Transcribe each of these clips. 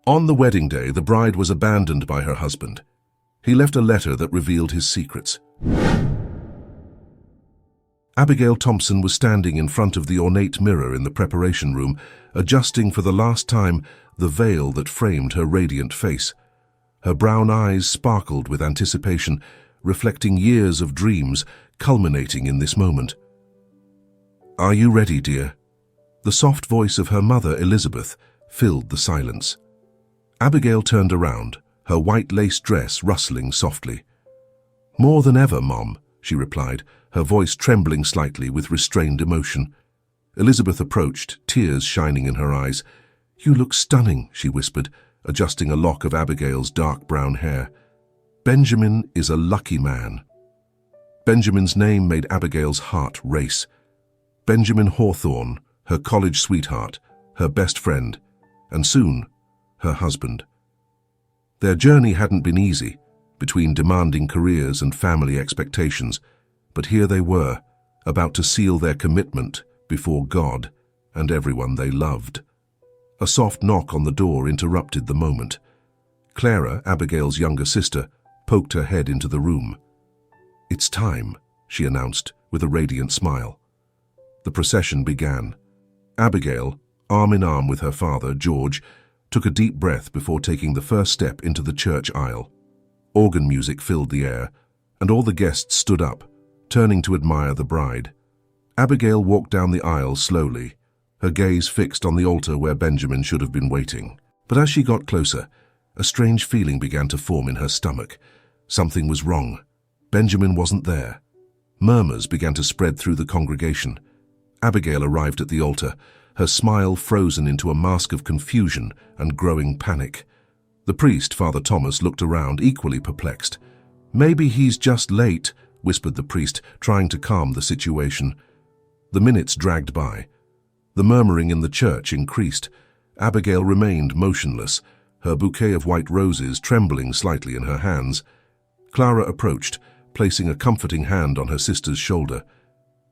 On the wedding day, the bride was abandoned by her husband. He left a letter that revealed his secrets. Abigail Thompson was standing in front of the ornate mirror in the preparation room, adjusting for the last time the veil that framed her radiant face. Her brown eyes sparkled with anticipation, reflecting years of dreams culminating in this moment. "Are you ready, dear?" The soft voice of her mother, Elizabeth, filled the silence. Abigail turned around, her white lace dress rustling softly. "More than ever, Mom," she replied, her voice trembling slightly with restrained emotion. Elizabeth approached, tears shining in her eyes. "You look stunning," she whispered, adjusting a lock of Abigail's dark brown hair. "Benjamin is a lucky man." Benjamin's name made Abigail's heart race. Benjamin Hawthorne, her college sweetheart, her best friend, and soon, her husband. Their journey hadn't been easy, between demanding careers and family expectations, but here they were, about to seal their commitment before God and everyone they loved. A soft knock on the door interrupted the moment. Clara, Abigail's younger sister, poked her head into the room. "It's time," she announced with a radiant smile. The procession began. Abigail, arm in arm with her father, George, took a deep breath before taking the first step into the church aisle. Organ music filled the air, and all the guests stood up, turning to admire the bride. Abigail walked down the aisle slowly, her gaze fixed on the altar where Benjamin should have been waiting. But as she got closer, a strange feeling began to form in her stomach. Something was wrong. Benjamin wasn't there. Murmurs began to spread through the congregation. Abigail arrived at the altar, her smile frozen into a mask of confusion and growing panic. The priest, Father Thomas, looked around, equally perplexed. "Maybe he's just late," whispered the priest, trying to calm the situation. The minutes dragged by. The murmuring in the church increased. Abigail remained motionless, her bouquet of white roses trembling slightly in her hands. Clara approached, placing a comforting hand on her sister's shoulder.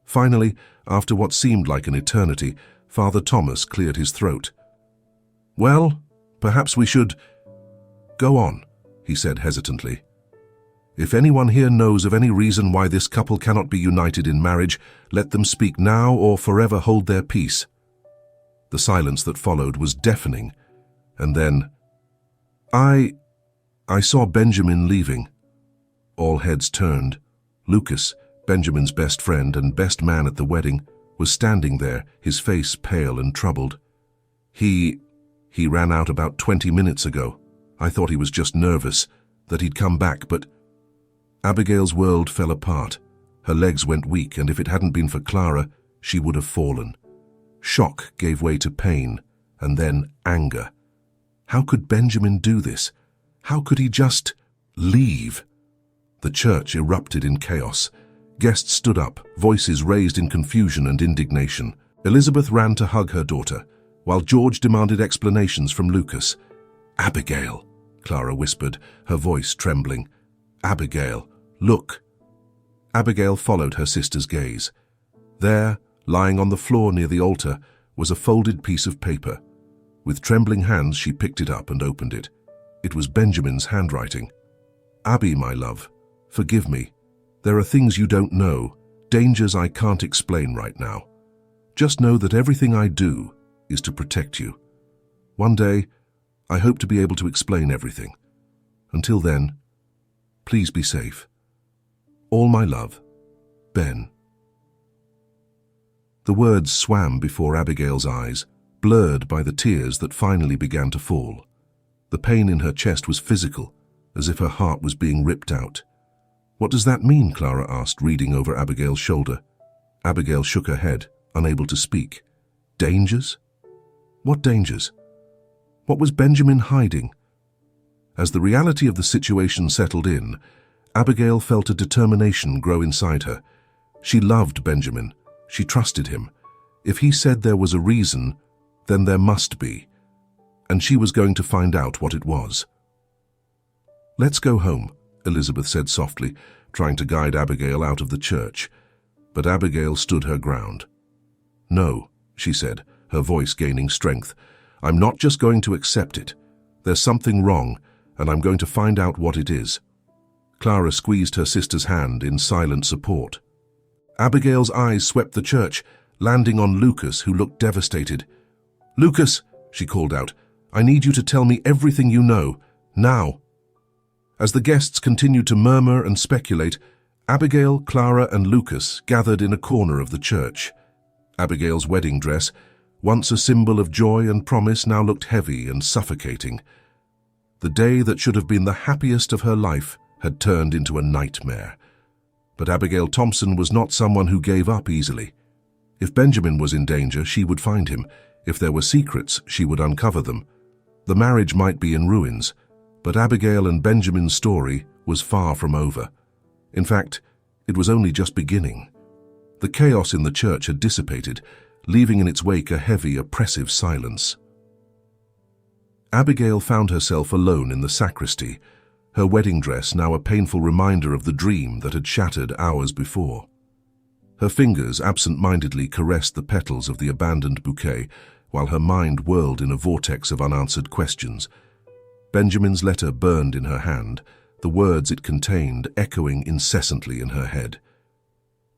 Finally, after what seemed like an eternity, Father Thomas cleared his throat. "Well, perhaps we should go on," he said hesitantly. "If anyone here knows of any reason why this couple cannot be united in marriage, let them speak now or forever hold their peace." The silence that followed was deafening, and then, I saw Benjamin leaving." All heads turned. Lucas, Benjamin's best friend and best man at the wedding, was standing there, his face pale and troubled. He ran out about 20 minutes ago. I thought he was just nervous, that he'd come back, but..." Abigail's world fell apart. Her legs went weak, and if it hadn't been for Clara, she would have fallen. Shock gave way to pain, and then anger. How could Benjamin do this? How could he just leave? The church erupted in chaos. Guests stood up, voices raised in confusion and indignation. Elizabeth ran to hug her daughter, while George demanded explanations from Lucas. "Abigail," Clara whispered, her voice trembling. "Abigail, look." Abigail followed her sister's gaze. There, lying on the floor near the altar, was a folded piece of paper. With trembling hands, she picked it up and opened it. It was Benjamin's handwriting. "Abby, my love, forgive me. There are things you don't know, dangers I can't explain right now. Just know that everything I do is to protect you. One day, I hope to be able to explain everything. Until then, please be safe. All my love, Ben." The words swam before Abigail's eyes, blurred by the tears that finally began to fall. The pain in her chest was physical, as if her heart was being ripped out. "What does that mean?" Clara asked, reading over Abigail's shoulder. Abigail shook her head, unable to speak. "Dangers? What dangers? What was Benjamin hiding?" As the reality of the situation settled in, Abigail felt a determination grow inside her. She loved Benjamin. She trusted him. If he said there was a reason, then there must be. And she was going to find out what it was. "Let's go home," Elizabeth said softly, trying to guide Abigail out of the church. But Abigail stood her ground. "No," she said, her voice gaining strength. "I'm not just going to accept it. There's something wrong, and I'm going to find out what it is." Clara squeezed her sister's hand in silent support. Abigail's eyes swept the church, landing on Lucas, who looked devastated. "Lucas," she called out, "I need you to tell me everything you know, now." As the guests continued to murmur and speculate, Abigail, Clara, and Lucas gathered in a corner of the church. Abigail's wedding dress, once a symbol of joy and promise, now looked heavy and suffocating. The day that should have been the happiest of her life had turned into a nightmare. But Abigail Thompson was not someone who gave up easily. If Benjamin was in danger, she would find him. If there were secrets, she would uncover them. The marriage might be in ruins, but Abigail and Benjamin's story was far from over. In fact, it was only just beginning. The chaos in the church had dissipated, leaving in its wake a heavy, oppressive silence. Abigail found herself alone in the sacristy, her wedding dress now a painful reminder of the dream that had shattered hours before. Her fingers absent-mindedly caressed the petals of the abandoned bouquet, while her mind whirled in a vortex of unanswered questions. Benjamin's letter burned in her hand, the words it contained echoing incessantly in her head.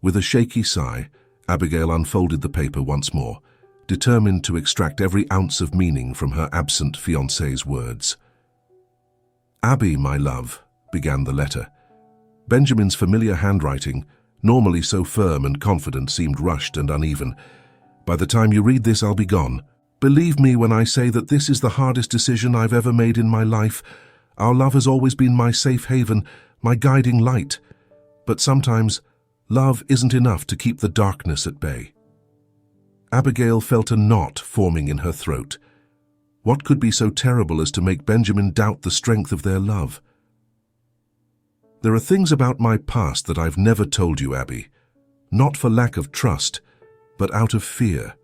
With a shaky sigh, Abigail unfolded the paper once more, determined to extract every ounce of meaning from her absent fiancé's words. "Abby, my love," began the letter. Benjamin's familiar handwriting, normally so firm and confident, seemed rushed and uneven. "By the time you read this, I'll be gone. Believe me when I say that this is the hardest decision I've ever made in my life. Our love has always been my safe haven, my guiding light. But sometimes, love isn't enough to keep the darkness at bay." Abigail felt a knot forming in her throat. What could be so terrible as to make Benjamin doubt the strength of their love? "There are things about my past that I've never told you, Abby. Not for lack of trust, but out of fear.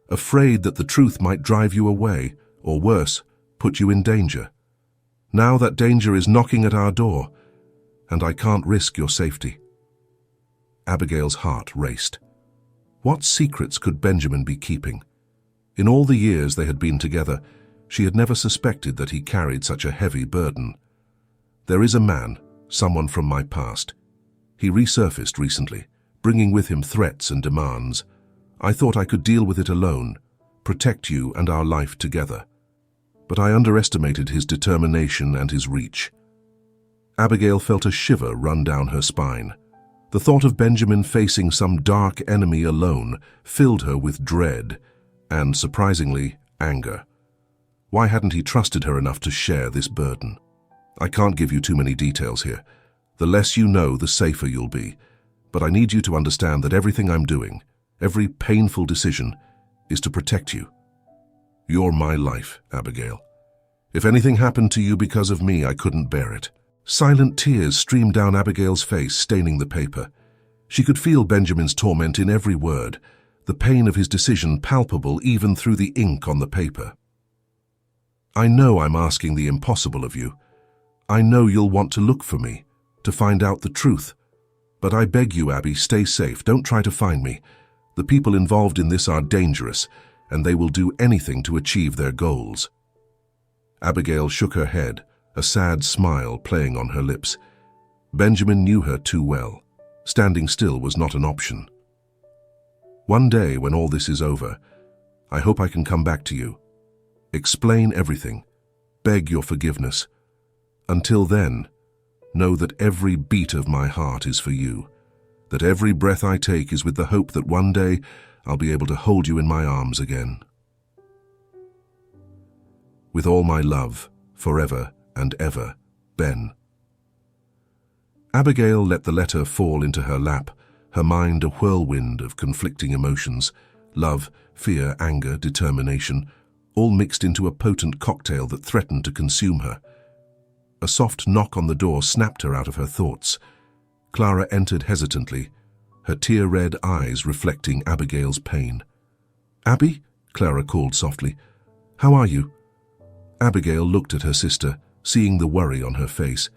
Afraid that the truth might drive you away, or worse, put you in danger. Now that danger is knocking at our door, and I can't risk your safety." Abigail's heart raced. What secrets could Benjamin be keeping? In all the years they had been together, she had never suspected that he carried such a heavy burden. "There is a man, someone from my past. He resurfaced recently, bringing with him threats and demands. I thought I could deal with it alone, protect you and our life together. But I underestimated his determination and his reach." Abigail felt a shiver run down her spine. The thought of Benjamin facing some dark enemy alone filled her with dread and, surprisingly, anger. Why hadn't he trusted her enough to share this burden? "I can't give you too many details here. The less you know, the safer you'll be. But I need you to understand that everything I'm doing, every painful decision, is to protect you. You're my life, Abigail. If anything happened to you because of me, I couldn't bear it." Silent tears streamed down Abigail's face, staining the paper. She could feel Benjamin's torment in every word, the pain of his decision palpable even through the ink on the paper. "I know I'm asking the impossible of you. I know you'll want to look for me, to find out the truth. But I beg you, Abby, stay safe. Don't try to find me. The people involved in this are dangerous, and they will do anything to achieve their goals." Abigail shook her head, a sad smile playing on her lips. Benjamin knew her too well. Standing still was not an option. "One day, when all this is over, I hope I can come back to you. Explain everything. Beg your forgiveness. Until then, know that every beat of my heart is for you, that every breath I take is with the hope that one day I'll be able to hold you in my arms again. With all my love, forever and ever, Ben." Abigail let the letter fall into her lap, her mind a whirlwind of conflicting emotions, love, fear, anger, determination, all mixed into a potent cocktail that threatened to consume her. A soft knock on the door snapped her out of her thoughts. Clara entered hesitantly, her tear-red eyes reflecting Abigail's pain. "Abby?" Clara called softly. "How are you?" Abigail looked at her sister, seeing the worry on her face.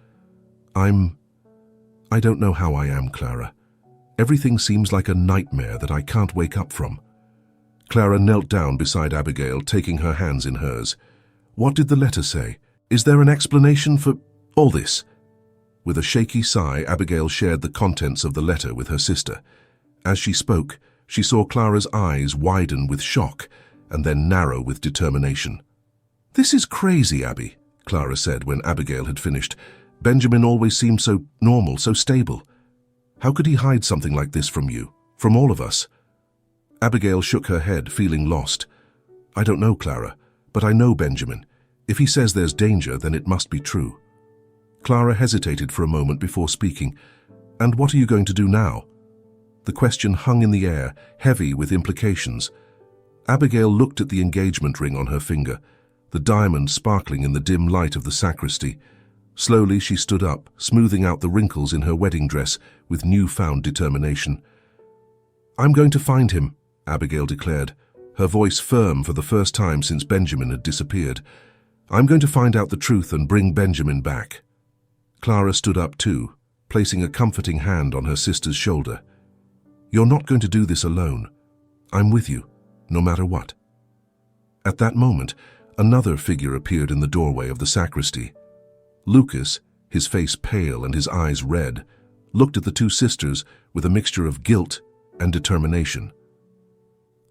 I don't know how I am, Clara. Everything seems like a nightmare that I can't wake up from." Clara knelt down beside Abigail, taking her hands in hers. "What did the letter say? Is there an explanation for all this? With a shaky sigh, Abigail shared the contents of the letter with her sister. As she spoke, she saw Clara's eyes widen with shock and then narrow with determination. "This is crazy, Abby," Clara said when Abigail had finished. "Benjamin always seemed so normal, so stable. How could he hide something like this from you, from all of us?" Abigail shook her head, feeling lost. "I don't know, Clara, but I know Benjamin. If he says there's danger, then it must be true." Clara hesitated for a moment before speaking. "And what are you going to do now?" The question hung in the air, heavy with implications. Abigail looked at the engagement ring on her finger, the diamond sparkling in the dim light of the sacristy. Slowly she stood up, smoothing out the wrinkles in her wedding dress with newfound determination. "I'm going to find him," Abigail declared, her voice firm for the first time since Benjamin had disappeared. "I'm going to find out the truth and bring Benjamin back." Clara stood up too, placing a comforting hand on her sister's shoulder. "You're not going to do this alone. I'm with you, no matter what." At that moment, another figure appeared in the doorway of the sacristy. Lucas, his face pale and his eyes red, looked at the two sisters with a mixture of guilt and determination.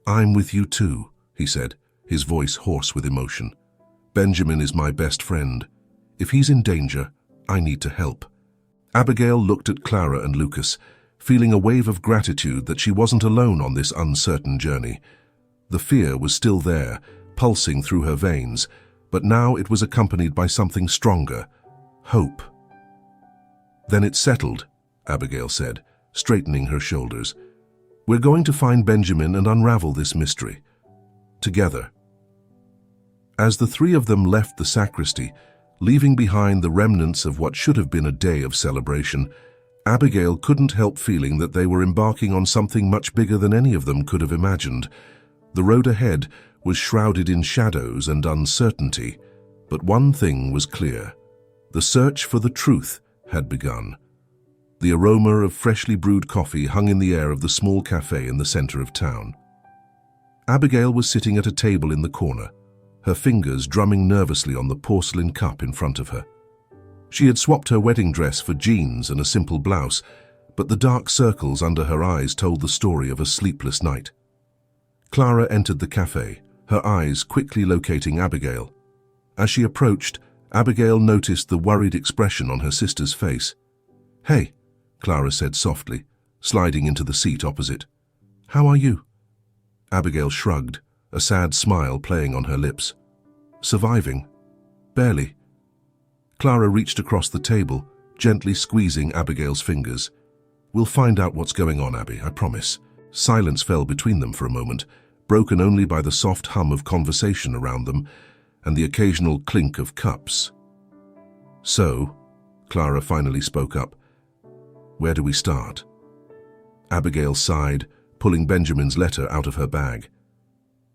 "I'm with you too," he said, his voice hoarse with emotion. "Benjamin is my best friend. If he's in danger, I need to help." Abigail looked at Clara and Lucas, feeling a wave of gratitude that she wasn't alone on this uncertain journey. The fear was still there, pulsing through her veins, but now it was accompanied by something stronger: hope. "Then it's settled," Abigail said, straightening her shoulders. "We're going to find Benjamin and unravel this mystery. Together." As the three of them left the sacristy, leaving behind the remnants of what should have been a day of celebration, Abigail couldn't help feeling that they were embarking on something much bigger than any of them could have imagined. The road ahead was shrouded in shadows and uncertainty, but one thing was clear: the search for the truth had begun. The aroma of freshly brewed coffee hung in the air of the small cafe in the center of town. Abigail was sitting at a table in the corner, her fingers drumming nervously on the porcelain cup in front of her. She had swapped her wedding dress for jeans and a simple blouse, but the dark circles under her eyes told the story of a sleepless night. Clara entered the cafe, her eyes quickly locating Abigail. As she approached, Abigail noticed the worried expression on her sister's face. "Hey," Clara said softly, sliding into the seat opposite. "How are you?" Abigail shrugged, a sad smile playing on her lips. "Surviving. Barely." Clara reached across the table, gently squeezing Abigail's fingers. "We'll find out what's going on, Abby, I promise." Silence fell between them for a moment, broken only by the soft hum of conversation around them and the occasional clink of cups. "So," Clara finally spoke up, "where do we start?" Abigail sighed, pulling Benjamin's letter out of her bag.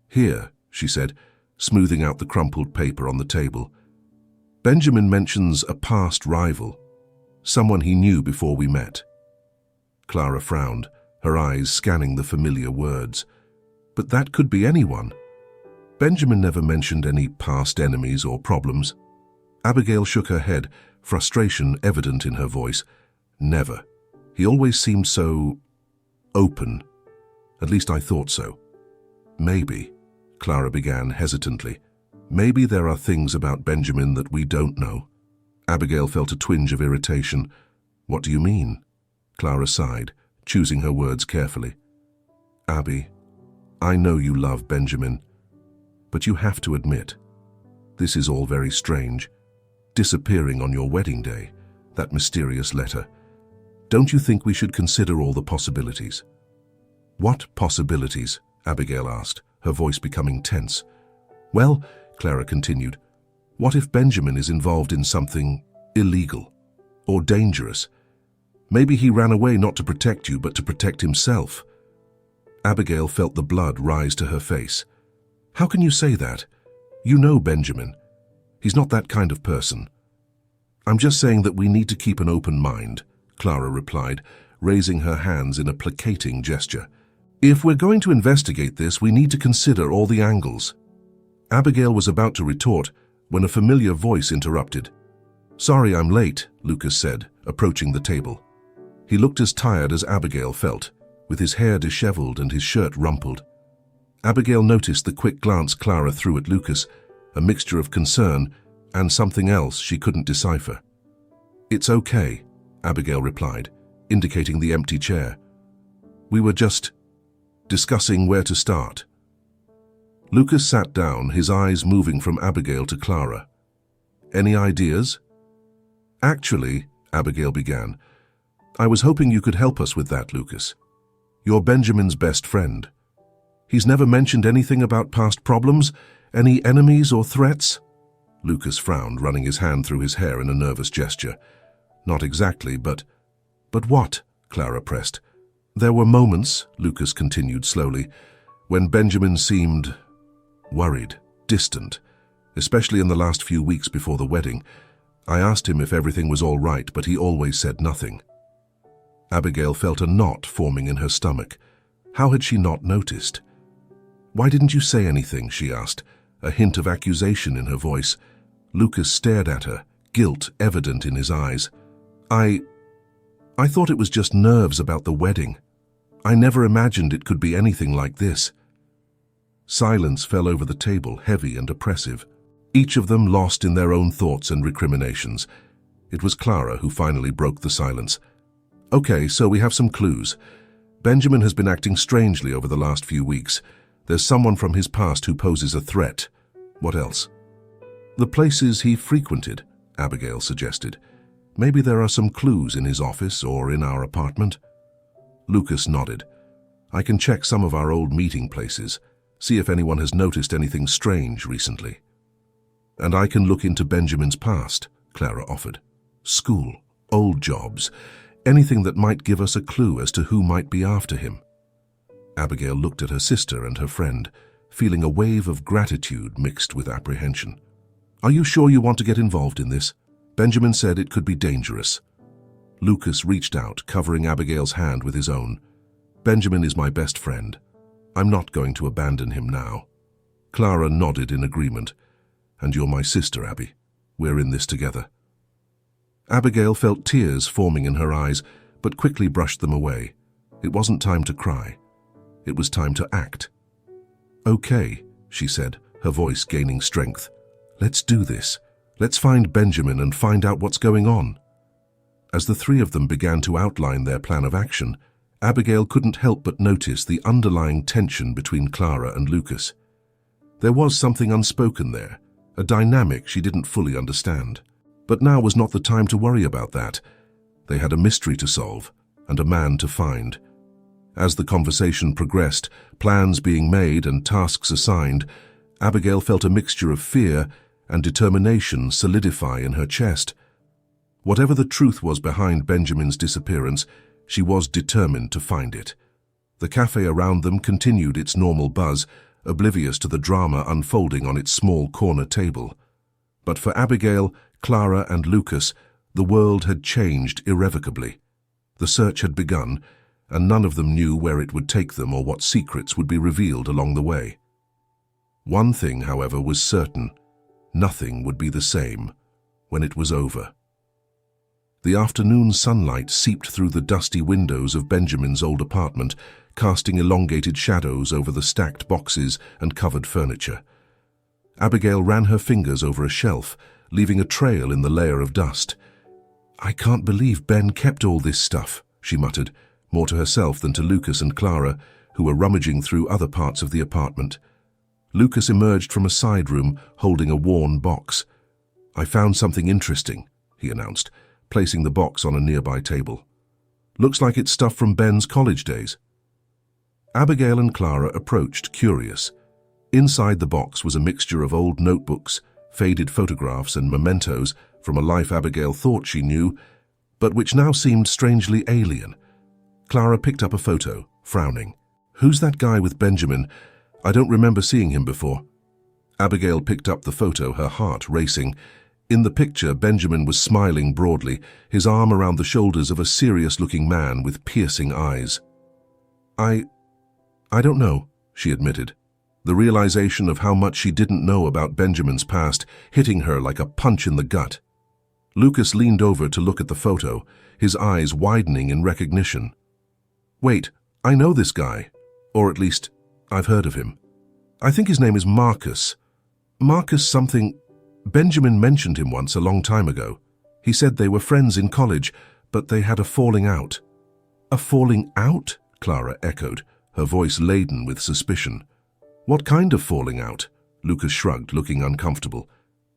"Here," she said, smoothing out the crumpled paper on the table. "Benjamin mentions a past rival, someone he knew before we met." Clara frowned, her eyes scanning the familiar words. But that could be anyone. Benjamin never mentioned any past enemies or problems. Abigail shook her head, frustration evident in her voice. "Never. He always seemed so open. At least I thought so." "Maybe," Clara began hesitantly, "maybe there are things about Benjamin that we don't know." Abigail felt a twinge of irritation. "What do you mean?" Clara sighed, choosing her words carefully. "Abby, I know you love Benjamin, but you have to admit, this is all very strange. Disappearing on your wedding day, that mysterious letter. Don't you think we should consider all the possibilities?" "What possibilities?" Abigail asked, her voice becoming tense. "Well," Clara continued, "what if Benjamin is involved in something illegal or dangerous? Maybe he ran away not to protect you, but to protect himself." Abigail felt the blood rise to her face. "How can you say that? You know Benjamin. He's not that kind of person." "I'm just saying that we need to keep an open mind," Clara replied, raising her hands in a placating gesture. "If we're going to investigate this, we need to consider all the angles." Abigail was about to retort, when a familiar voice interrupted. "Sorry I'm late," Lucas said, approaching the table. He looked as tired as Abigail felt, with his hair disheveled and his shirt rumpled. Abigail noticed the quick glance Clara threw at Lucas, a mixture of concern and something else she couldn't decipher. "It's okay," Abigail replied, indicating the empty chair. "We were just discussing where to start." Lucas sat down, his eyes moving from Abigail to Clara. "Any ideas?" "Actually," Abigail began, "I was hoping you could help us with that, Lucas. You're Benjamin's best friend. He's never mentioned anything about past problems, any enemies or threats?" Lucas frowned, running his hand through his hair in a nervous gesture. "Not exactly, but..." "But what?" Clara pressed. "There were moments," Lucas continued slowly, "when Benjamin seemed worried, distant, especially in the last few weeks before the wedding. I asked him if everything was all right, but he always said nothing." Abigail felt a knot forming in her stomach. How had she not noticed? "Why didn't you say anything?" she asked, a hint of accusation in her voice. Lucas stared at her, guilt evident in his eyes. I thought it was just nerves about the wedding. I never imagined it could be anything like this." Silence fell over the table, heavy and oppressive, each of them lost in their own thoughts and recriminations. It was Clara who finally broke the silence. "Okay, so we have some clues. Benjamin has been acting strangely over the last few weeks. There's someone from his past who poses a threat. What else?" "The places he frequented," Abigail suggested. "Maybe there are some clues in his office or in our apartment." Lucas nodded. "I can check some of our old meeting places, see if anyone has noticed anything strange recently." "And I can look into Benjamin's past," Clara offered. "School, old jobs, anything that might give us a clue as to who might be after him." Abigail looked at her sister and her friend, feeling a wave of gratitude mixed with apprehension. "Are you sure you want to get involved in this? Benjamin said it could be dangerous." Lucas reached out, covering Abigail's hand with his own. "Benjamin is my best friend. I'm not going to abandon him now." Clara nodded in agreement. "And you're my sister, Abby. We're in this together." Abigail felt tears forming in her eyes, but quickly brushed them away. It wasn't time to cry. It was time to act. "Okay," she said, her voice gaining strength. "Let's do this. Let's find Benjamin and find out what's going on." As the three of them began to outline their plan of action, Abigail couldn't help but notice the underlying tension between Clara and Lucas. There was something unspoken there, a dynamic she didn't fully understand. But now was not the time to worry about that. They had a mystery to solve and a man to find. As the conversation progressed, plans being made and tasks assigned, Abigail felt a mixture of fear and determination solidify in her chest. Whatever the truth was behind Benjamin's disappearance, she was determined to find it. The cafe around them continued its normal buzz, oblivious to the drama unfolding on its small corner table. But for Abigail, Clara and Lucas, the world had changed irrevocably. The search had begun, and none of them knew where it would take them or what secrets would be revealed along the way. One thing, however, was certain. Nothing would be the same when it was over. The afternoon sunlight seeped through the dusty windows of Benjamin's old apartment, casting elongated shadows over the stacked boxes and covered furniture. Abigail ran her fingers over a shelf, leaving a trail in the layer of dust. "I can't believe Ben kept all this stuff," she muttered, more to herself than to Lucas and Clara, who were rummaging through other parts of the apartment. Lucas emerged from a side room, holding a worn box. "I found something interesting," he announced, placing the box on a nearby table. "Looks like it's stuff from Ben's college days." Abigail and Clara approached, curious. Inside the box was a mixture of old notebooks, faded photographs and mementos from a life Abigail thought she knew, but which now seemed strangely alien. Clara picked up a photo, frowning. "Who's that guy with Benjamin? I don't remember seeing him before." Abigail picked up the photo, her heart racing. In the picture, Benjamin was smiling broadly, his arm around the shoulders of a serious-looking man with piercing eyes. I don't know," she admitted. the realization of how much she didn't know about Benjamin's past hitting her like a punch in the gut. Lucas leaned over to look at the photo, his eyes widening in recognition. "Wait, I know this guy. Or at least, I've heard of him. I think his name is Marcus. Marcus something. Benjamin mentioned him once a long time ago. He said they were friends in college, but they had a falling out." "A falling out?" Clara echoed, her voice laden with suspicion. "What kind of falling out?" Lucas shrugged, looking uncomfortable.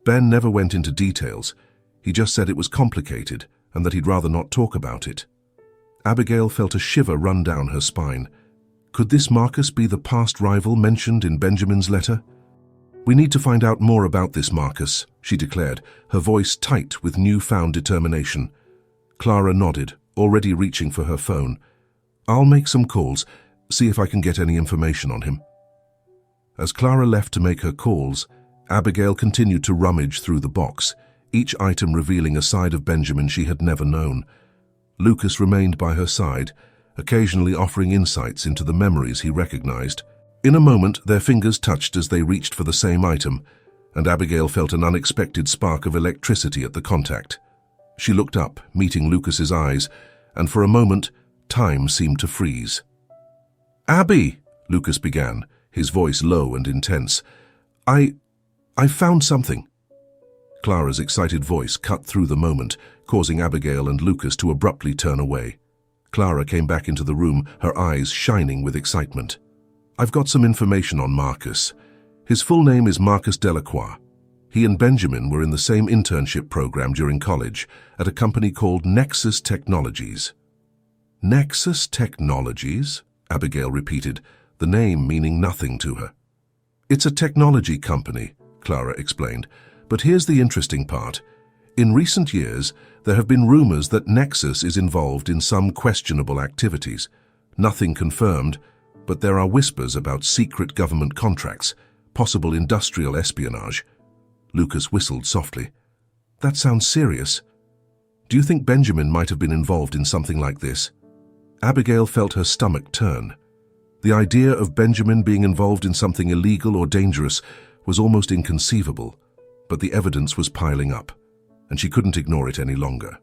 Ben never went into details. He just said it was complicated and that he'd rather not talk about it. Abigail felt a shiver run down her spine. Could this Marcus be the past rival mentioned in Benjamin's letter? "We need to find out more about this Marcus," she declared, her voice tight with newfound determination. Clara nodded, already reaching for her phone. "I'll make some calls, see if I can get any information on him." As Clara left to make her calls, Abigail continued to rummage through the box, each item revealing a side of Benjamin she had never known. Lucas remained by her side, occasionally offering insights into the memories he recognized. In a moment, their fingers touched as they reached for the same item, and Abigail felt an unexpected spark of electricity at the contact. She looked up, meeting Lucas's eyes, and for a moment, time seemed to freeze. "Abby," Lucas began, his voice low and intense. I found something." Clara's excited voice cut through the moment, causing Abigail and Lucas to abruptly turn away. Clara came back into the room, her eyes shining with excitement. "I've got some information on Marcus. His full name is Marcus Delacroix. He and Benjamin were in the same internship program during college at a company called Nexus Technologies." "Nexus Technologies?" Abigail repeated, the name meaning nothing to her. "It's a technology company," Clara explained. "But here's the interesting part. In recent years, there have been rumors that Nexus is involved in some questionable activities. Nothing confirmed, but there are whispers about secret government contracts, possible industrial espionage." Lucas whistled softly. "That sounds serious. Do you think Benjamin might have been involved in something like this?" Abigail felt her stomach turn. The idea of Benjamin being involved in something illegal or dangerous was almost inconceivable, but the evidence was piling up, and she couldn't ignore it any longer.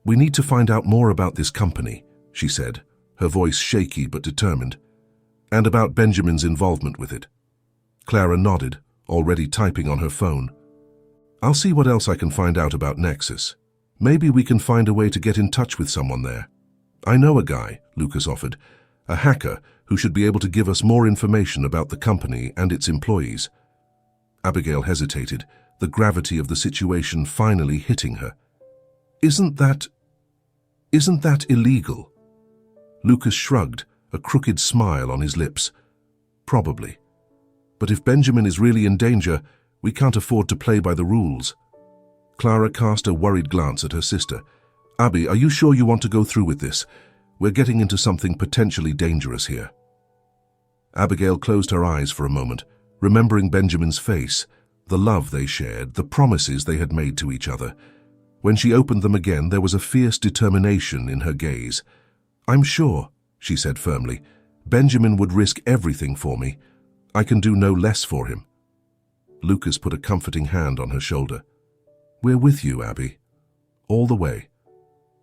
"We need to find out more about this company," she said, her voice shaky but determined, "and about Benjamin's involvement with it." Clara nodded, already typing on her phone. "I'll see what else I can find out about Nexus. Maybe we can find a way to get in touch with someone there." "I know a guy," Lucas offered, "a hacker who should be able to give us more information about the company and its employees." Abigail hesitated, the gravity of the situation finally hitting her. Isn't that illegal?" Lucas shrugged, a crooked smile on his lips. "Probably. But if Benjamin is really in danger, we can't afford to play by the rules." Clara cast a worried glance at her sister. "Abby, are you sure you want to go through with this? We're getting into something potentially dangerous here." Abigail closed her eyes for a moment, remembering Benjamin's face, the love they shared, the promises they had made to each other. When she opened them again, there was a fierce determination in her gaze. "I'm sure," she said firmly. "Benjamin would risk everything for me. I can do no less for him." Lucas put a comforting hand on her shoulder. "We're with you, Abby. All the way."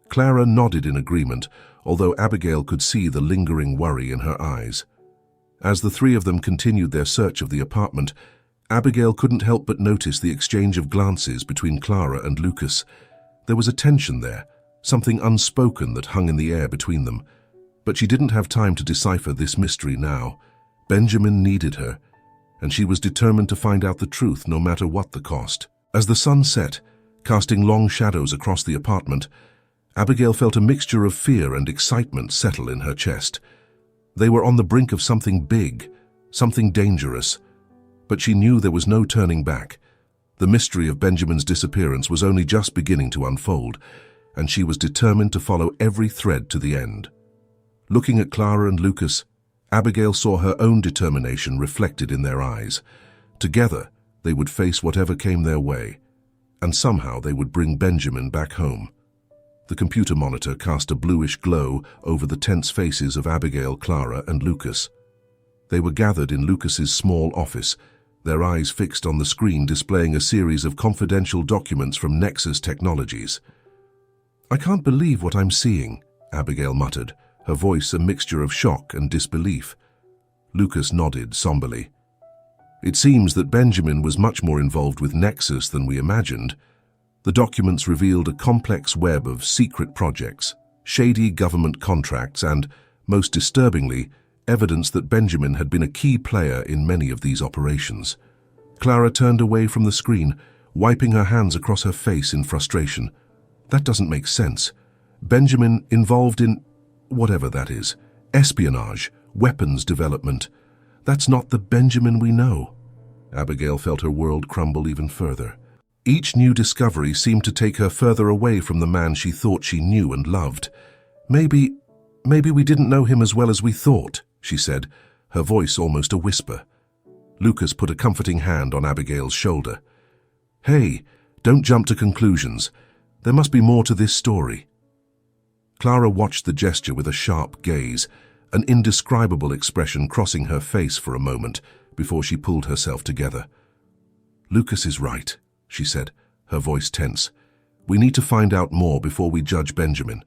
Clara nodded in agreement, although Abigail could see the lingering worry in her eyes. As the three of them continued their search of the apartment, Abigail couldn't help but notice the exchange of glances between Clara and Lucas. There was a tension there, something unspoken that hung in the air between them. But she didn't have time to decipher this mystery now. Benjamin needed her, and she was determined to find out the truth no matter what the cost. As the sun set, casting long shadows across the apartment, Abigail felt a mixture of fear and excitement settle in her chest. They were on the brink of something big, something dangerous, but she knew there was no turning back. The mystery of Benjamin's disappearance was only just beginning to unfold, and she was determined to follow every thread to the end. Looking at Clara and Lucas, Abigail saw her own determination reflected in their eyes. Together, they would face whatever came their way, and somehow they would bring Benjamin back home. The computer monitor cast a bluish glow over the tense faces of Abigail, Clara, and Lucas. They were gathered in Lucas's small office, their eyes fixed on the screen displaying a series of confidential documents from Nexus Technologies. "I can't believe what I'm seeing," Abigail muttered, her voice a mixture of shock and disbelief. Lucas nodded somberly. "It seems that Benjamin was much more involved with Nexus than we imagined. The documents revealed a complex web of secret projects, shady government contracts, and, most disturbingly, evidence that Benjamin had been a key player in many of these operations." Clara turned away from the screen, wiping her hands across her face in frustration. "That doesn't make sense. Benjamin involved in whatever that is, espionage, weapons development. That's not the Benjamin we know." Abigail felt her world crumble even further. Each new discovery seemed to take her further away from the man she thought she knew and loved. Maybe we didn't know him as well as we thought," she said, her voice almost a whisper. Lucas put a comforting hand on Abigail's shoulder. "Hey, don't jump to conclusions. There must be more to this story." Clara watched the gesture with a sharp gaze, an indescribable expression crossing her face for a moment before she pulled herself together. "Lucas is right," she said, her voice tense. "We need to find out more before we judge Benjamin."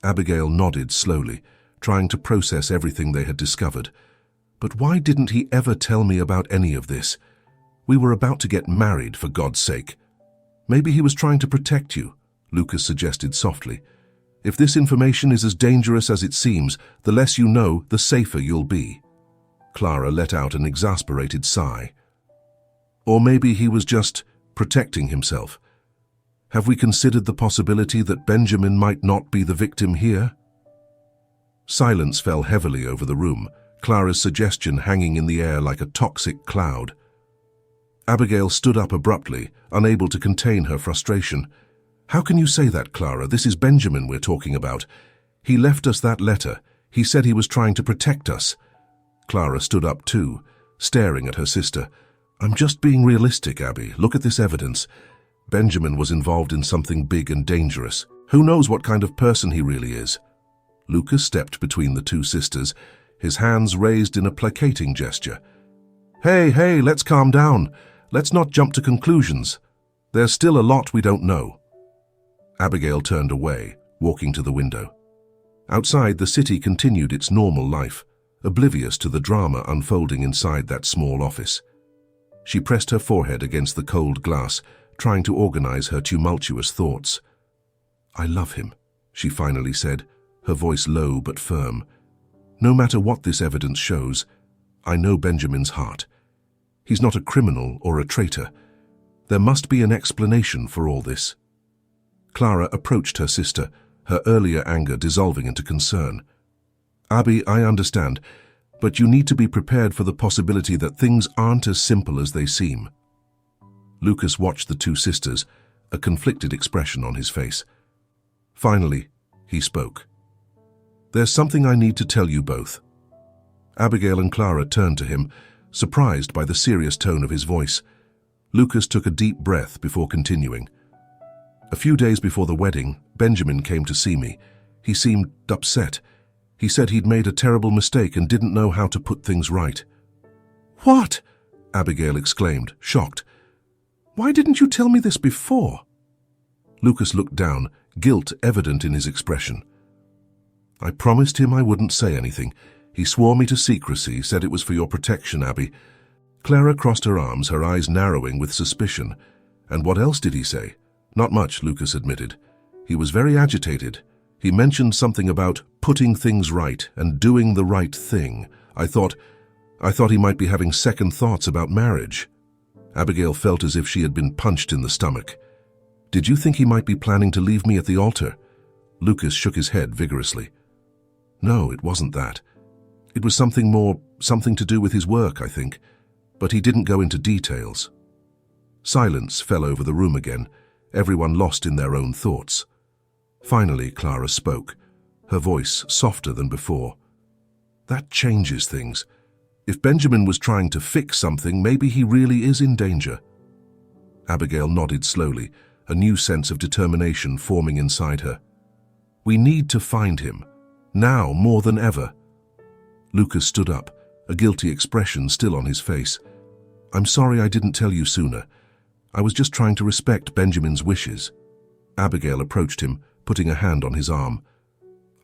Abigail nodded slowly, trying to process everything they had discovered. "But why didn't he ever tell me about any of this? We were about to get married, for God's sake." "Maybe he was trying to protect you," Lucas suggested softly. "If this information is as dangerous as it seems, the less you know, the safer you'll be." Clara let out an exasperated sigh. "Or maybe he was just protecting himself. Have we considered the possibility that Benjamin might not be the victim here?" Silence fell heavily over the room, Clara's suggestion hanging in the air like a toxic cloud. Abigail stood up abruptly, unable to contain her frustration. "How can you say that, Clara? This is Benjamin we're talking about. He left us that letter. He said he was trying to protect us." Clara stood up too, staring at her sister. "I'm just being realistic, Abby. Look at this evidence. Benjamin was involved in something big and dangerous. Who knows what kind of person he really is?" Lucas stepped between the two sisters, his hands raised in a placating gesture. Hey, let's calm down. Let's not jump to conclusions. There's still a lot we don't know." Abigail turned away, walking to the window. Outside, the city continued its normal life, oblivious to the drama unfolding inside that small office. She pressed her forehead against the cold glass, trying to organize her tumultuous thoughts. "I love him," she finally said, her voice low but firm. "No matter what this evidence shows, I know Benjamin's heart. He's not a criminal or a traitor. There must be an explanation for all this." Clara approached her sister, her earlier anger dissolving into concern. "Abby, I understand, but you need to be prepared for the possibility that things aren't as simple as they seem." Lucas watched the two sisters, a conflicted expression on his face. Finally, he spoke. "There's something I need to tell you both." Abigail and Clara turned to him, surprised by the serious tone of his voice. Lucas took a deep breath before continuing. "A few days before the wedding, Benjamin came to see me. He seemed upset. He said he'd made a terrible mistake and didn't know how to put things right." "What?" Abigail exclaimed, shocked. "Why didn't you tell me this before?" Lucas looked down, guilt evident in his expression. "I promised him I wouldn't say anything. He swore me to secrecy, said it was for your protection, Abby." Clara crossed her arms, her eyes narrowing with suspicion. "And what else did he say?" "Not much," Lucas admitted. "He was very agitated. He mentioned something about putting things right and doing the right thing. I thought he might be having second thoughts about marriage." Abigail felt as if she had been punched in the stomach. "Did you think he might be planning to leave me at the altar?" Lucas shook his head vigorously. "No, it wasn't that. It was something to do with his work, I think, but he didn't go into details." Silence fell over the room again, everyone lost in their own thoughts. Finally, Clara spoke, her voice softer than before. "That changes things. If Benjamin was trying to fix something, maybe he really is in danger." Abigail nodded slowly, a new sense of determination forming inside her. "We need to find him, now more than ever." Lucas stood up, a guilty expression still on his face. "I'm sorry I didn't tell you sooner. I was just trying to respect Benjamin's wishes." Abigail approached him, putting a hand on his arm.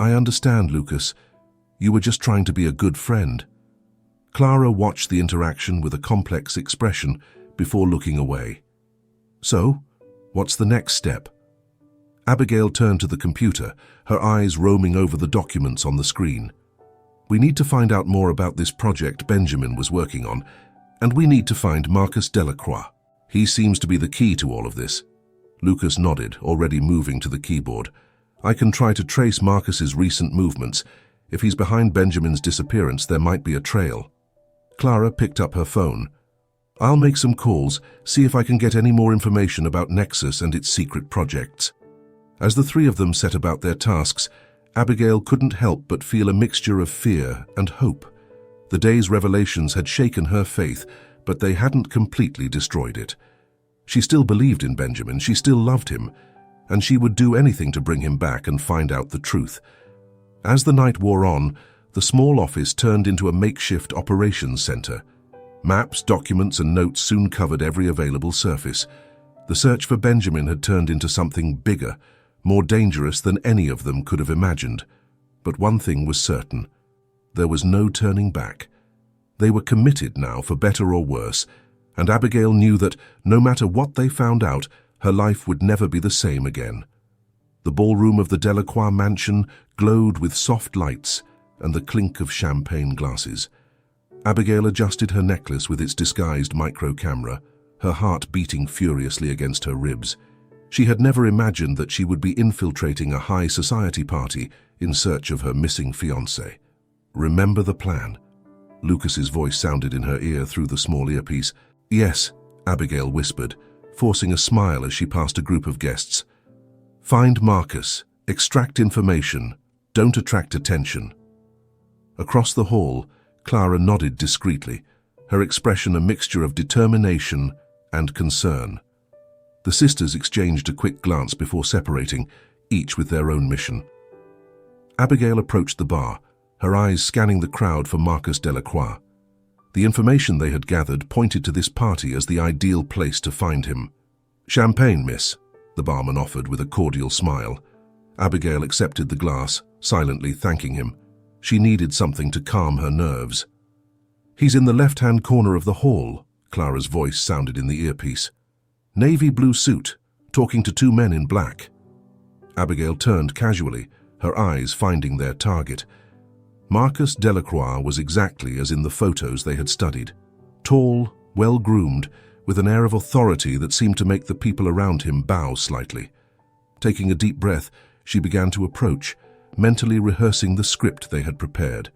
"I understand, Lucas. You were just trying to be a good friend." Clara watched the interaction with a complex expression before looking away. "So, what's the next step?" Abigail turned to the computer, her eyes roaming over the documents on the screen. "We need to find out more about this project Benjamin was working on, and we need to find Marcus Delacroix. He seems to be the key to all of this." Lucas nodded, already moving to the keyboard. "I can try to trace Marcus's recent movements. If he's behind Benjamin's disappearance, there might be a trail." Clara picked up her phone. "I'll make some calls, see if I can get any more information about Nexus and its secret projects." As the three of them set about their tasks, Abigail couldn't help but feel a mixture of fear and hope. The day's revelations had shaken her faith, but they hadn't completely destroyed it. She still believed in Benjamin, she still loved him, and she would do anything to bring him back and find out the truth. As the night wore on, the small office turned into a makeshift operations center. Maps, documents, and notes soon covered every available surface. The search for Benjamin had turned into something bigger, more dangerous than any of them could have imagined. But one thing was certain. There was no turning back. They were committed now, for better or worse, and Abigail knew that, no matter what they found out, her life would never be the same again. The ballroom of the Delacroix mansion glowed with soft lights and the clink of champagne glasses. Abigail adjusted her necklace with its disguised micro-camera, her heart beating furiously against her ribs. She had never imagined that she would be infiltrating a high society party in search of her missing fiancé. "Remember the plan?" Lucas's voice sounded in her ear through the small earpiece. "Yes," Abigail whispered, forcing a smile as she passed a group of guests. "Find Marcus, extract information, don't attract attention." Across the hall, Clara nodded discreetly, her expression a mixture of determination and concern. The sisters exchanged a quick glance before separating, each with their own mission. Abigail approached the bar, her eyes scanning the crowd for Marcus Delacroix. The information they had gathered pointed to this party as the ideal place to find him. "Champagne, miss," the barman offered with a cordial smile. Abigail accepted the glass, silently thanking him. She needed something to calm her nerves. "He's in the left-hand corner of the hall," Clara's voice sounded in the earpiece. "Navy blue suit, talking to two men in black." Abigail turned casually, her eyes finding their target. Marcus Delacroix was exactly as in the photos they had studied. Tall, well-groomed, with an air of authority that seemed to make the people around him bow slightly. Taking a deep breath, she began to approach, mentally rehearsing the script they had prepared.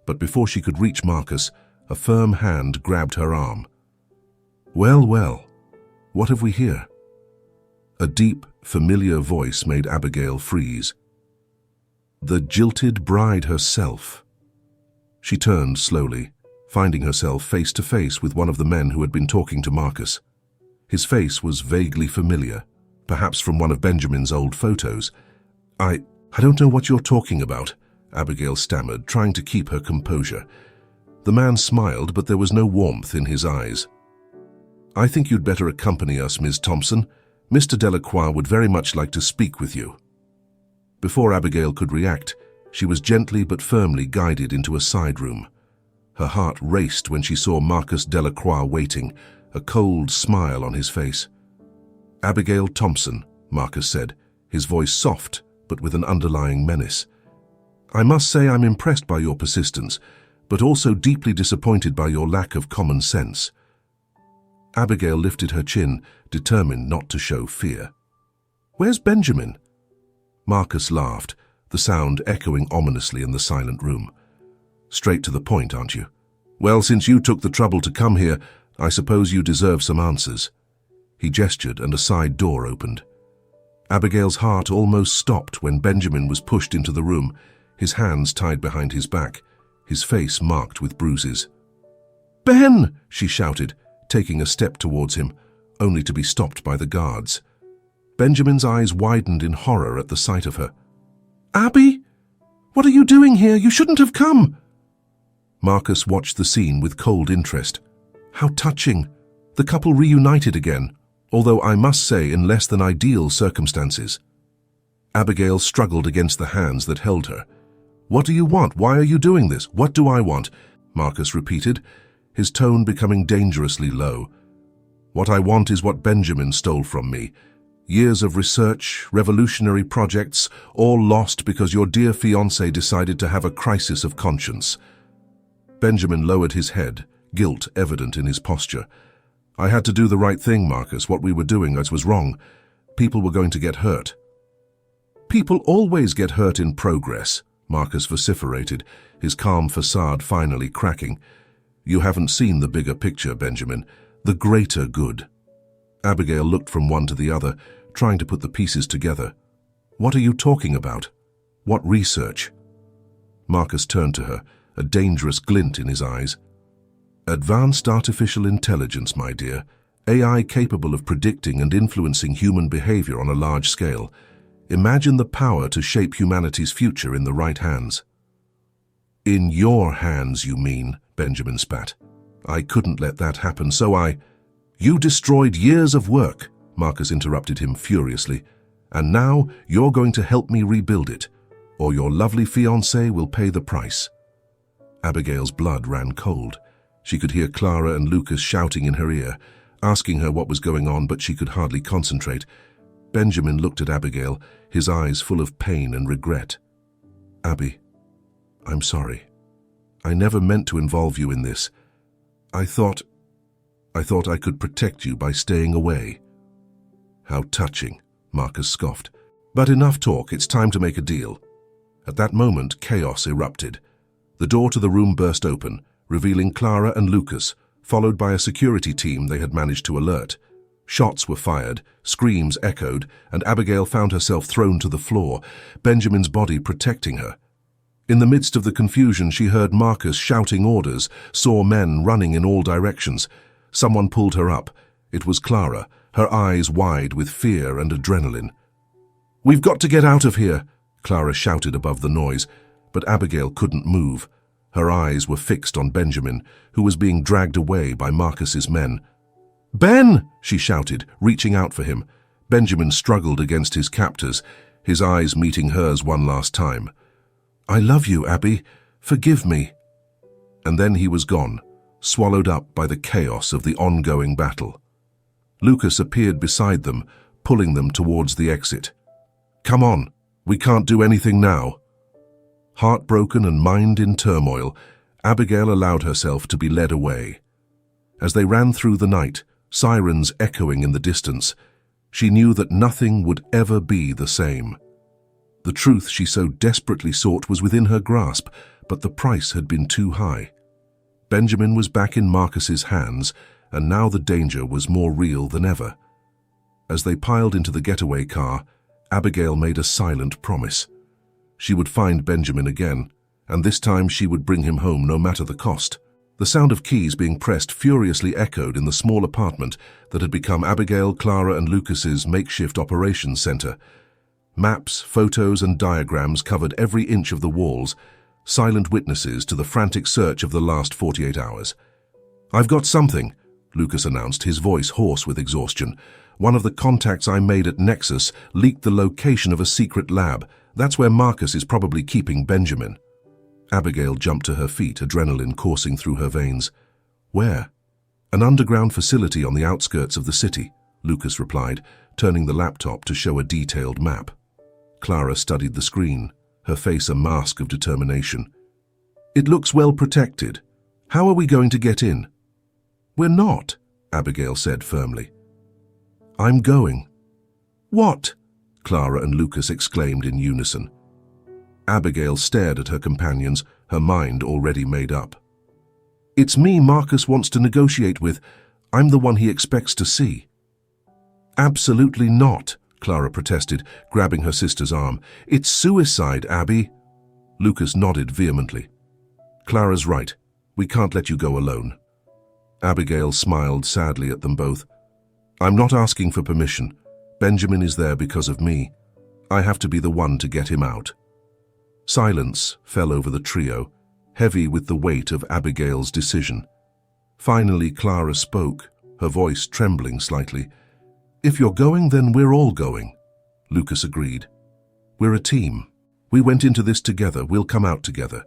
But before she could reach Marcus, a firm hand grabbed her arm. "Well, well, what have we here?" A deep, familiar voice made Abigail freeze. The jilted bride herself. She turned slowly, finding herself face to face with one of the men who had been talking to Marcus. His face was vaguely familiar, perhaps from one of Benjamin's old photos. I don't know what you're talking about," Abigail stammered, trying to keep her composure. The man smiled, but there was no warmth in his eyes. "I think you'd better accompany us, Ms. Thompson. Mr. Delacroix would very much like to speak with you." Before Abigail could react, she was gently but firmly guided into a side room. Her heart raced when she saw Marcus Delacroix waiting, a cold smile on his face. "Abigail Thompson," Marcus said, his voice soft but with an underlying menace. "I must say I'm impressed by your persistence, but also deeply disappointed by your lack of common sense." Abigail lifted her chin, determined not to show fear. "Where's Benjamin?" Marcus laughed, the sound echoing ominously in the silent room. "Straight to the point, aren't you? Well, since you took the trouble to come here, I suppose you deserve some answers." He gestured and a side door opened. Abigail's heart almost stopped when Benjamin was pushed into the room, his hands tied behind his back, his face marked with bruises. "Ben!" she shouted, taking a step towards him, only to be stopped by the guards. Benjamin's eyes widened in horror at the sight of her. "Abby? What are you doing here? You shouldn't have come!" Marcus watched the scene with cold interest. How touching! The couple reunited again, although I must say in less than ideal circumstances. Abigail struggled against the hands that held her. "What do you want? Why are you doing this? What do I want?" Marcus repeated, his tone becoming dangerously low. "What I want is what Benjamin stole from me. Years of research, revolutionary projects, all lost because your dear fiancé decided to have a crisis of conscience." Benjamin lowered his head, guilt evident in his posture. "I had to do the right thing, Marcus. What we were doing was wrong. People were going to get hurt." "People always get hurt in progress," Marcus vociferated, his calm facade finally cracking. "You haven't seen the bigger picture, Benjamin, the greater good." Abigail looked from one to the other, trying to put the pieces together. "What are you talking about? What research?" Marcus turned to her, a dangerous glint in his eyes. "Advanced artificial intelligence, my dear. AI capable of predicting and influencing human behavior on a large scale. Imagine the power to shape humanity's future in the right hands." "In your hands, you mean," Benjamin spat. "I couldn't let that happen, so I—" "You destroyed years of work," Marcus interrupted him furiously. "And now you're going to help me rebuild it, or your lovely fiancé will pay the price." Abigail's blood ran cold. She could hear Clara and Lucas shouting in her ear, asking her what was going on, but she could hardly concentrate. Benjamin looked at Abigail, his eyes full of pain and regret. "Abby, I'm sorry. I never meant to involve you in this. I thought I could protect you by staying away." "How touching," Marcus scoffed. "But enough talk, it's time to make a deal." At that moment, chaos erupted. The door to the room burst open, revealing Clara and Lucas, followed by a security team they had managed to alert. Shots were fired, screams echoed, and Abigail found herself thrown to the floor, Benjamin's body protecting her. In the midst of the confusion, she heard Marcus shouting orders, saw men running in all directions. Someone pulled her up. It was Clara, her eyes wide with fear and adrenaline. "We've got to get out of here," Clara shouted above the noise, but Abigail couldn't move. Her eyes were fixed on Benjamin, who was being dragged away by Marcus's men. "Ben!" she shouted, reaching out for him. Benjamin struggled against his captors, his eyes meeting hers one last time. "I love you, Abby. Forgive me." And then he was gone, swallowed up by the chaos of the ongoing battle. Lucas appeared beside them, pulling them towards the exit. "Come on, we can't do anything now." Heartbroken and mind in turmoil, Abigail allowed herself to be led away. As they ran through the night, sirens echoing in the distance, she knew that nothing would ever be the same. The truth she so desperately sought was within her grasp, but the price had been too high. Benjamin was back in Marcus's hands, and now the danger was more real than ever. As they piled into the getaway car, Abigail made a silent promise. She would find Benjamin again, and this time she would bring him home no matter the cost. The sound of keys being pressed furiously echoed in the small apartment that had become Abigail, Clara, and Lucas's makeshift operations center. Maps, photos, and diagrams covered every inch of the walls, silent witnesses to the frantic search of the last 48 hours. "I've got something," Lucas announced, his voice hoarse with exhaustion. "One of the contacts I made at Nexus leaked the location of a secret lab. That's where Marcus is probably keeping Benjamin." Abigail jumped to her feet, adrenaline coursing through her veins. "Where?" "An underground facility on the outskirts of the city," Lucas replied, turning the laptop to show a detailed map. Clara studied the screen, her face a mask of determination. "It looks well protected. How are we going to get in?" "We're not," Abigail said firmly. "I'm going." "What?" Clara and Lucas exclaimed in unison. Abigail stared at her companions, her mind already made up. "It's me Marcus wants to negotiate with. I'm the one he expects to see." "Absolutely not," Clara protested, grabbing her sister's arm. "It's suicide, Abby." Lucas nodded vehemently. "Clara's right. We can't let you go alone." Abigail smiled sadly at them both. "I'm not asking for permission. Benjamin is there because of me. I have to be the one to get him out." Silence fell over the trio, heavy with the weight of Abigail's decision. Finally, Clara spoke, her voice trembling slightly. "If you're going, then we're all going," Lucas agreed. "We're a team. We went into this together. We'll come out together."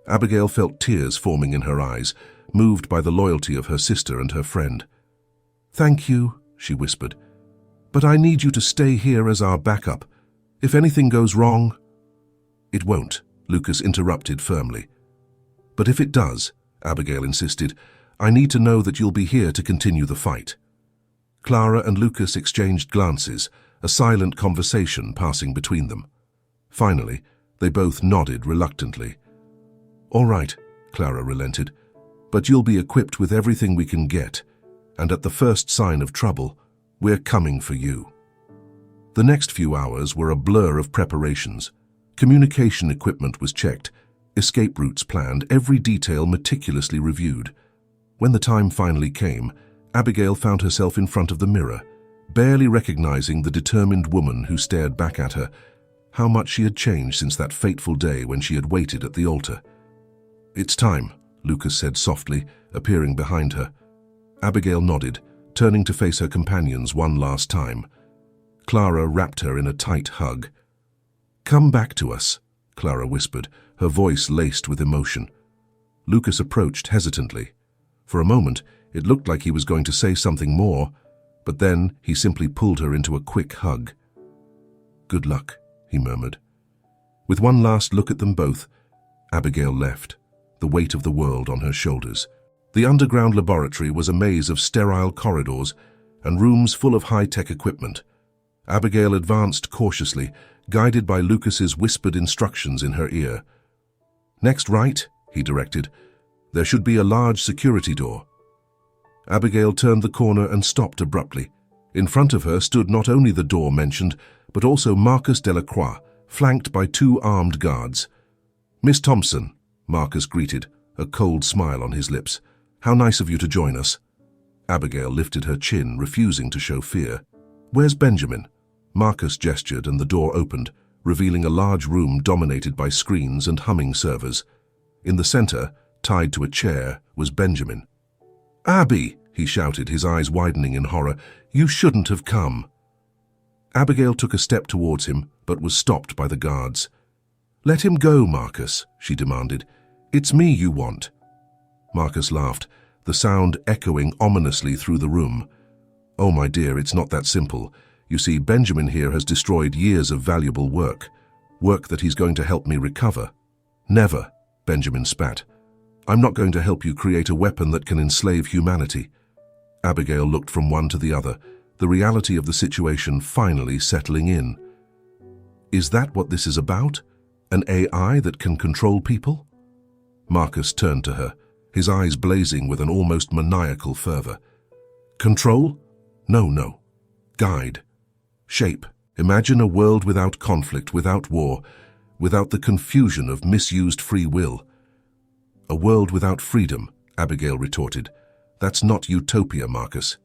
Abigail felt tears forming in her eyes, moved by the loyalty of her sister and her friend. "Thank you," she whispered. "But I need you to stay here as our backup. If anything goes wrong—" "It won't," Lucas interrupted firmly. "But if it does," Abigail insisted, "I need to know that you'll be here to continue the fight." Clara and Lucas exchanged glances, a silent conversation passing between them. Finally, they both nodded reluctantly. "All right," Clara relented, "but you'll be equipped with everything we can get, and at the first sign of trouble, we're coming for you." The next few hours were a blur of preparations. Communication equipment was checked, escape routes planned, every detail meticulously reviewed. When the time finally came, Abigail found herself in front of the mirror, barely recognizing the determined woman who stared back at her. How much she had changed since that fateful day when she had waited at the altar. "It's time," Lucas said softly, appearing behind her. Abigail nodded, turning to face her companions one last time. Clara wrapped her in a tight hug. "Come back to us," Clara whispered, her voice laced with emotion. Lucas approached hesitantly. For a moment, it looked like he was going to say something more, but then he simply pulled her into a quick hug. "Good luck," he murmured. With one last look at them both, Abigail left, the weight of the world on her shoulders. The underground laboratory was a maze of sterile corridors and rooms full of high-tech equipment. Abigail advanced cautiously, guided by Lucas's whispered instructions in her ear. "Next right," he directed. "There should be a large security door." Abigail turned the corner and stopped abruptly. In front of her stood not only the door mentioned, but also Marcus Delacroix, flanked by 2 armed guards. "Miss Thompson," Marcus greeted, a cold smile on his lips. "How nice of you to join us." Abigail lifted her chin, refusing to show fear. "Where's Benjamin?" Marcus gestured and the door opened, revealing a large room dominated by screens and humming servers. In the center, tied to a chair, was Benjamin. "Abby!" he shouted, his eyes widening in horror. "You shouldn't have come." Abigail took a step towards him, but was stopped by the guards. "Let him go, Marcus," she demanded. "It's me you want." Marcus laughed, the sound echoing ominously through the room. "Oh, my dear, it's not that simple. You see, Benjamin here has destroyed years of valuable work that he's going to help me recover." "Never," Benjamin spat. "I'm not going to help you create a weapon that can enslave humanity." Abigail looked from one to the other, the reality of the situation finally settling in. "Is that what this is about? An AI that can control people?" Marcus turned to her, his eyes blazing with an almost maniacal fervor. "Control? No. Guide. Shape. Imagine a world without conflict, without war, without the confusion of misused free will." "A world without freedom," Abigail retorted. "That's not utopia, Marcus.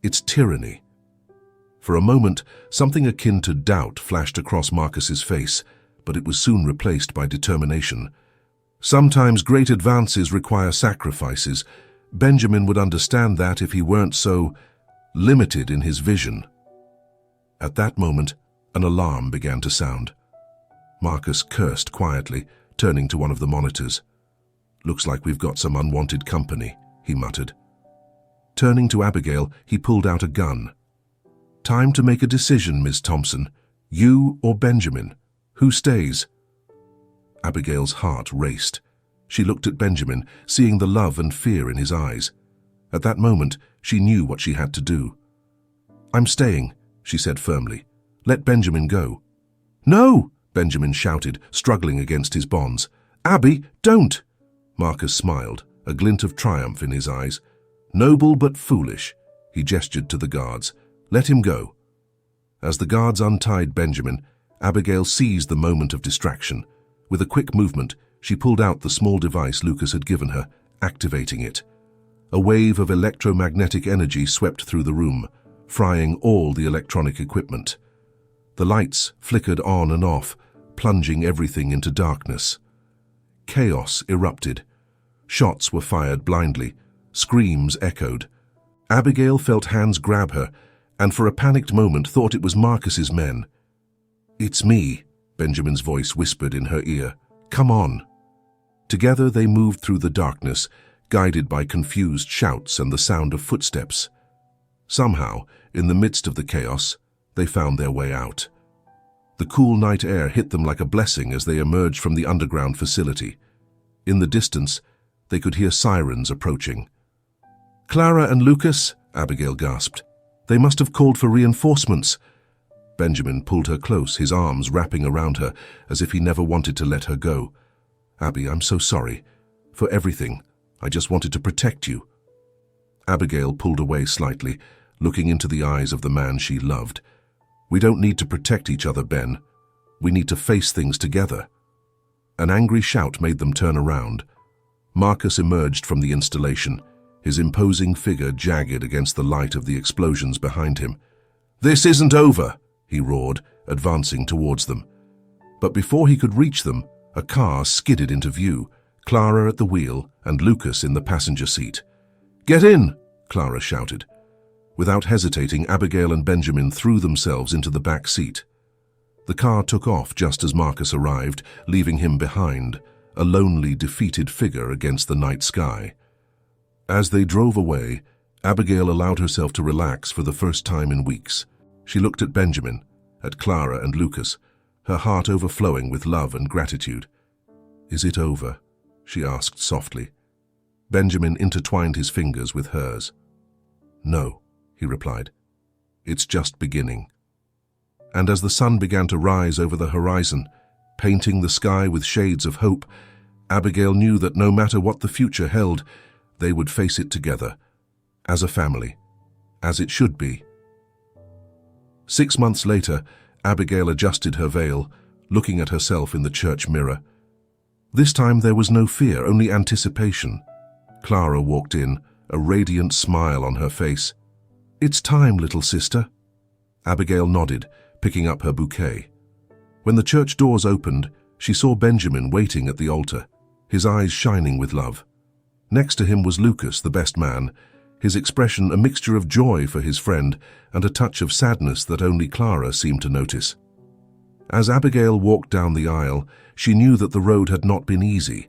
It's tyranny." For a moment, something akin to doubt flashed across Marcus's face, but it was soon replaced by determination. Sometimes great advances require sacrifices. Benjamin would understand that if he weren't so limited in his vision. At that moment, an alarm began to sound. Marcus cursed quietly, turning to one of the monitors. "Looks like we've got some unwanted company," he muttered. Turning to Abigail, he pulled out a gun. "Time to make a decision, Miss Thompson. You or Benjamin? Who stays?" Abigail's heart raced. She looked at Benjamin, seeing the love and fear in his eyes. At that moment, she knew what she had to do. "I'm staying," she said firmly. "Let Benjamin go." "No!" Benjamin shouted, struggling against his bonds. "Abby, don't!" Marcus smiled, a glint of triumph in his eyes. "Noble but foolish," he gestured to the guards. "Let him go." As the guards untied Benjamin, Abigail seized the moment of distraction. With a quick movement, she pulled out the small device Lucas had given her, activating it. A wave of electromagnetic energy swept through the room, frying all the electronic equipment. The lights flickered on and off, plunging everything into darkness. chaos erupted. Shots were fired blindly. Screams echoed. Abigail felt hands grab her, and for a panicked moment thought it was Marcus's men. "It's me," Benjamin's voice whispered in her ear. "Come on." Together they moved through the darkness, guided by confused shouts and the sound of footsteps. Somehow, in the midst of the chaos, they found their way out. The cool night air hit them like a blessing as they emerged from the underground facility. In the distance, they could hear sirens approaching. "Clara and Lucas," Abigail gasped. "They must have called for reinforcements." Benjamin pulled her close, his arms wrapping around her as if he never wanted to let her go. "Abby, I'm so sorry. For everything. I just wanted to protect you." Abigail pulled away slightly, looking into the eyes of the man she loved. "We don't need to protect each other, Ben. We need to face things together." An angry shout made them turn around. Marcus emerged from the installation, his imposing figure jagged against the light of the explosions behind him. "This isn't over," he roared, advancing towards them. But before he could reach them, a car skidded into view, Clara at the wheel and Lucas in the passenger seat. "Get in!" Clara shouted. Without hesitating, Abigail and Benjamin threw themselves into the back seat. The car took off just as Marcus arrived, leaving him behind, a lonely, defeated figure against the night sky. As they drove away, Abigail allowed herself to relax for the first time in weeks. She looked at Benjamin, at Clara and Lucas, her heart overflowing with love and gratitude. "Is it over?" she asked softly. Benjamin intertwined his fingers with hers. "No," he replied. "It's just beginning." And as the sun began to rise over the horizon, painting the sky with shades of hope, Abigail knew that no matter what the future held, they would face it together, as a family, as it should be. 6 months later, Abigail adjusted her veil, looking at herself in the church mirror. This time there was no fear, only anticipation. Clara walked in, a radiant smile on her face. "It's time, little sister." Abigail nodded, picking up her bouquet. When the church doors opened, she saw Benjamin waiting at the altar, his eyes shining with love. Next to him was Lucas, the best man, his expression a mixture of joy for his friend and a touch of sadness that only Clara seemed to notice. As Abigail walked down the aisle, she knew that the road had not been easy.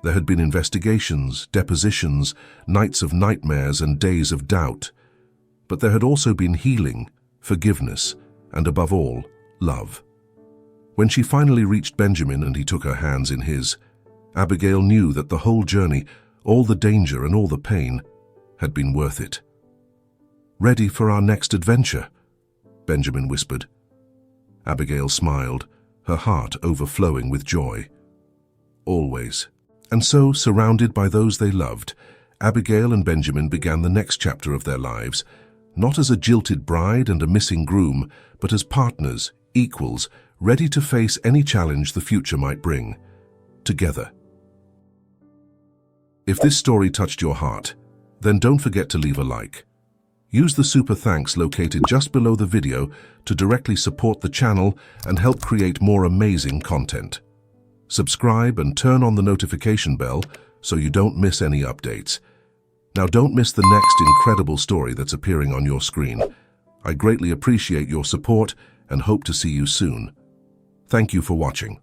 There had been investigations, depositions, nights of nightmares and days of doubt. But there had also been healing, forgiveness, and above all, love. When she finally reached Benjamin and he took her hands in his, Abigail knew that the whole journey, all the danger and all the pain, had been worth it. "Ready for our next adventure?" Benjamin whispered. Abigail smiled, her heart overflowing with joy. "Always." And so, surrounded by those they loved, Abigail and Benjamin began the next chapter of their lives, not as a jilted bride and a missing groom, but as partners, equals, ready to face any challenge the future might bring, together. If this story touched your heart, then don't forget to leave a like. Use the super thanks located just below the video to directly support the channel and help create more amazing content. Subscribe and turn on the notification bell so you don't miss any updates. Now don't miss the next incredible story that's appearing on your screen. I greatly appreciate your support and hope to see you soon. Thank you for watching.